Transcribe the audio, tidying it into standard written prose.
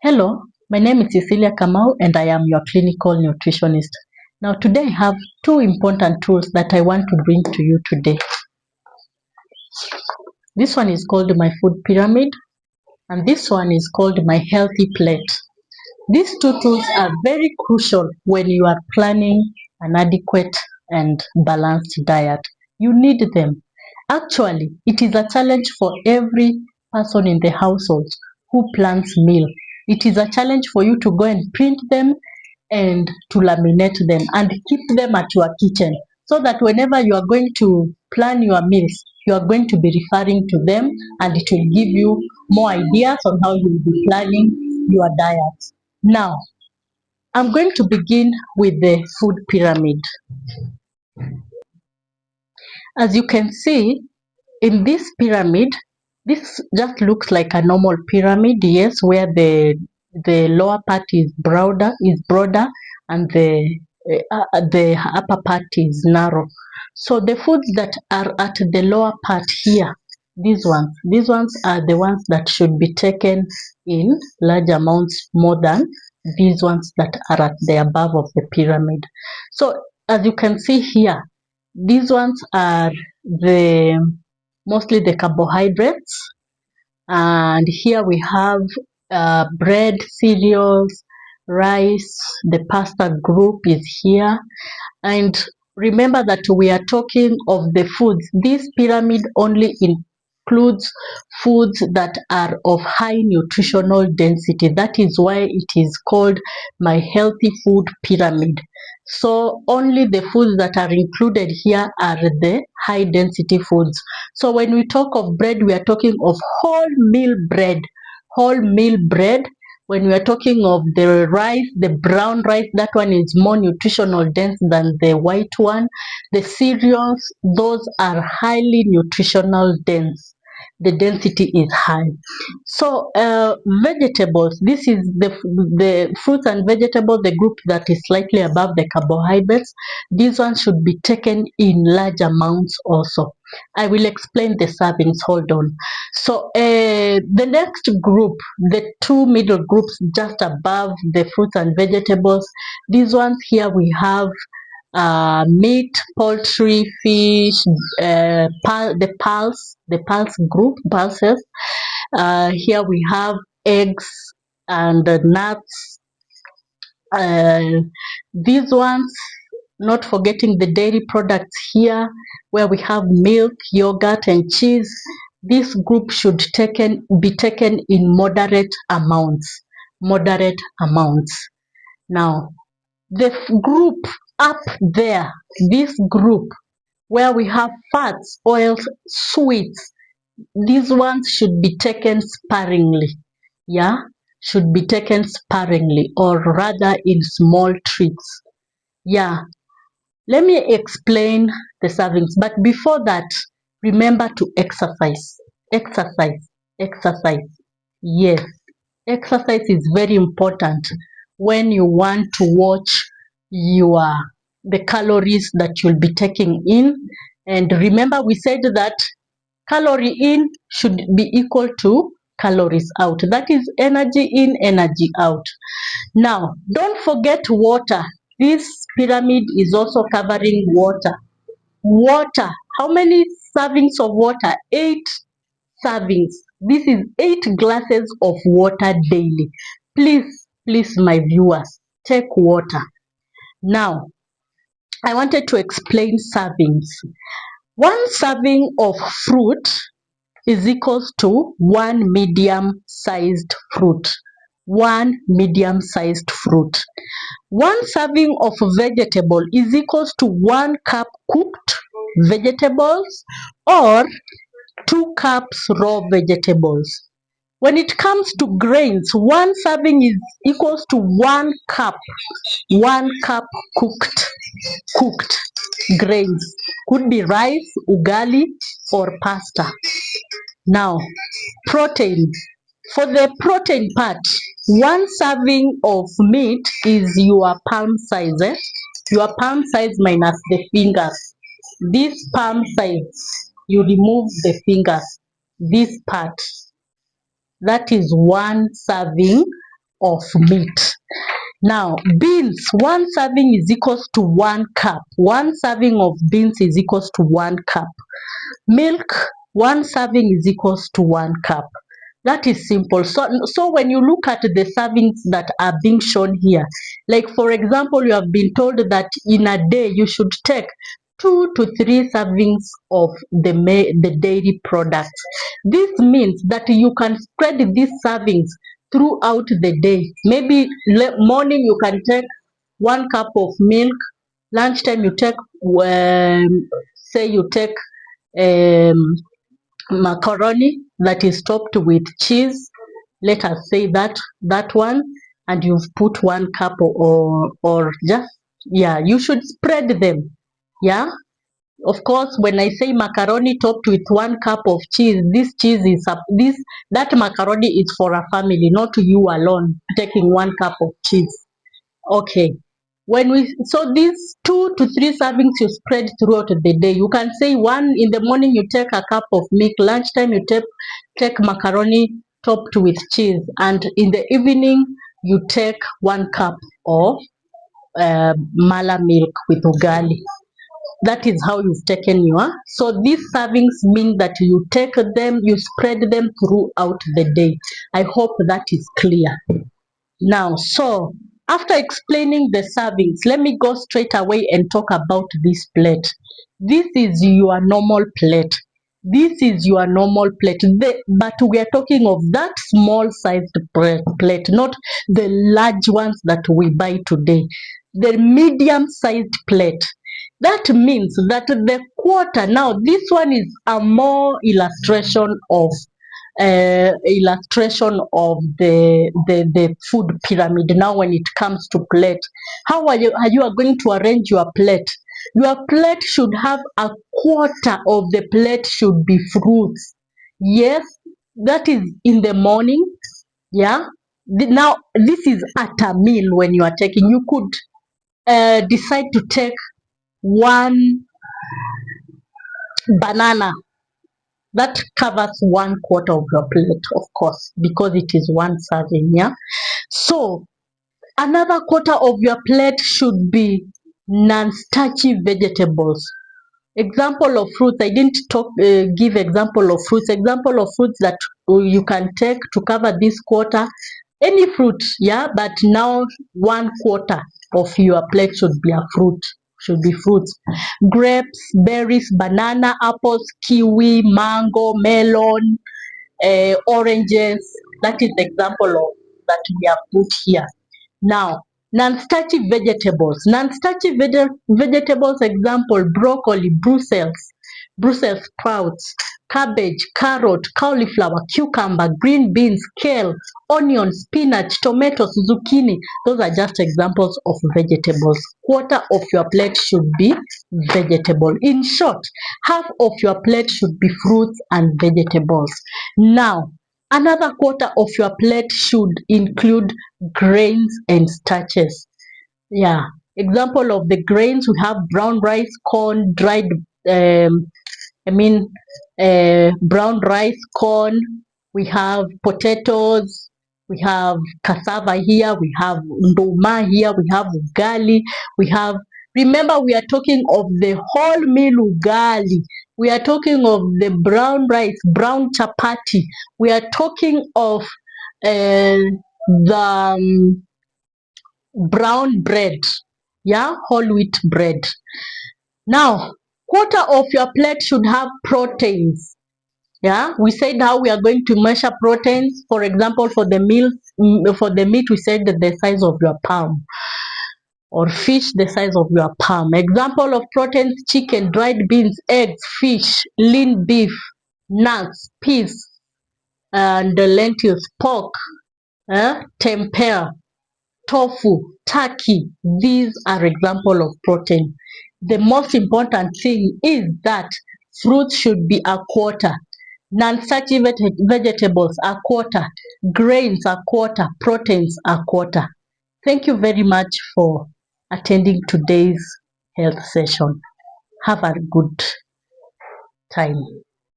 Hello, my name is Cecilia Kamau and I am your clinical nutritionist. Now today I have two important tools that I want to bring to you today. This one is called my food pyramid and this one is called my healthy plate. These two tools are very crucial when you are planning an adequate and balanced diet. You need them. Actually, it is a challenge for every person in the household who plans meal. It is a challenge for you to go and print them and to laminate them and keep them at your kitchen so that whenever you are going to plan your meals, you are going to be referring to them and it will give you more ideas on how you will be planning your diet. Now, I'm going to begin with the food pyramid. As you can see, in this pyramid, this just looks like a normal pyramid, yes, where the lower part is broader, and the upper part is narrow. So the foods that are at the lower part here, these ones are the ones that should be taken in large amounts more than these ones that are at the above of the pyramid. So as you can see here, these ones are the mostly the carbohydrates, and here we have bread, cereals, rice. The pasta group is here, and remember that we are talking of the foods. This pyramid only includes foods that are of high nutritional density. That is why it is called my healthy food pyramid. So only the foods that are included here are the high density foods. So when we talk of bread, we are talking of wholemeal bread. Wholemeal bread. When we are talking of the rice, the brown rice, that one is more nutritional dense than the white one. The cereals, those are highly nutritional dense. The density is high. So vegetables, this is the fruits and vegetables, the group that is slightly above the carbohydrates. These ones should be taken in large amounts also. I will explain the servings. Hold on. So the next group, the two middle groups just above the fruits and vegetables, these ones here we have meat, poultry, fish, the pulse group, pulses. Here we have eggs and nuts. These ones, not forgetting the dairy products here, where we have milk, yogurt, and cheese. This group should be taken in moderate amounts. Moderate amounts. Now, the group up there, this group where we have fats, oils, sweets, these ones should be taken sparingly. Yeah, should be taken sparingly, or rather in small treats. Yeah, let me explain the servings. But before that, remember to exercise. Exercise. Exercise. Yes, exercise is very important when you want to watch your the calories that you'll be taking in. And remember, we said that calorie in should be equal to calories out. That is energy in, energy out. Now, don't forget water. This pyramid is also covering water. Water. How many servings of water? 8 servings. This is 8 glasses of water daily. Please, my viewers, take water. Now, I wanted to explain servings. One serving of fruit is equals to one medium-sized fruit. One medium-sized fruit. One serving of vegetable is equals to 1 cup cooked vegetables or 2 cups raw vegetables. When it comes to grains, one serving is equals to 1 cup. 1 cup cooked grains. Could be rice, ugali, or pasta. Now, protein. For the protein part, one serving of meat is your palm size. Your palm size minus the fingers. This palm size, you remove the fingers. This part, that is one serving of meat. Now, beans, one serving is equals to 1 cup. One serving of beans is equals to 1 cup. Milk, one serving is equals to 1 cup. That is simple. So when you look at the servings that are being shown here, like for example, you have been told that in a day you should take 2 to 3 servings of the dairy products. This means that you can spread these servings throughout the day. Maybe morning you can take 1 cup of milk, lunchtime you take say you take macaroni that is topped with cheese, let us say that one, and you've put 1 cup or just, yeah, you should spread them. Yeah, of course, when I say macaroni topped with 1 cup of cheese, this cheese is that macaroni is for a family, not you alone taking 1 cup of cheese. Okay. So these 2 to 3 servings you spread throughout the day. You can say one in the morning you take a cup of milk, lunchtime you take macaroni topped with cheese, and in the evening you take 1 cup of mala milk with ugali. That is how you've taken your. So these servings mean that you take them, you spread them throughout the day. I hope that is clear. Now, so after explaining the servings, let me go straight away and talk about this plate. This is your normal plate. This is your normal plate. But we are talking of that small sized plate, not the large ones that we buy today. The medium sized plate. That means that the quarter, now this one is a more illustration of the food pyramid. Now when it comes to plate, how are you are going to arrange your plate? Your plate should have a quarter of the plate should be fruits. Yes, that is in the morning. Yeah, now this is at a meal. When you are taking, you could decide to take 1 banana. That covers 1/4 of your plate, of course, because it is 1 serving. Yeah. So another quarter of your plate should be non-starchy vegetables. Example of fruits. I didn't give example of fruits. Example of fruits that you can take to cover this quarter. Any fruit, yeah. But now 1/4 of your plate should be a fruit. Should be fruits. Grapes, berries, banana, apples, kiwi, mango, melon, oranges. That is the example of that we have put here. Now, non-starchy vegetables. Non-starchy vegetables example: broccoli, Brussels sprouts, cabbage, carrot, cauliflower, cucumber, green beans, kale, onion, spinach, tomatoes, zucchini. Those are just examples of vegetables. Quarter of your plate should be vegetable. In short, half of your plate should be fruits and vegetables. Now, another quarter of your plate should include grains and starches. Yeah. Example of the grains, we have brown rice, corn, dried brown rice, corn, we have potatoes, we have cassava here, we have nduma here, we have ugali, we have, remember we are talking of the whole meal ugali, we are talking of the brown rice, brown chapati, we are talking of the brown bread, yeah, whole wheat bread. Now, quarter of your plate should have proteins. Yeah, we said how we are going to measure proteins. For example, for the meat, we said that the size of your palm, or fish the size of your palm. Example of proteins: chicken, dried beans, eggs, fish, lean beef, nuts, peas, and lentils, pork, tempeh, tofu, turkey. These are example of protein. The most important thing is that fruits should be a quarter, non-starchy vegetables a quarter, grains a quarter, proteins a quarter. Thank you very much for attending today's health session. Have a good time.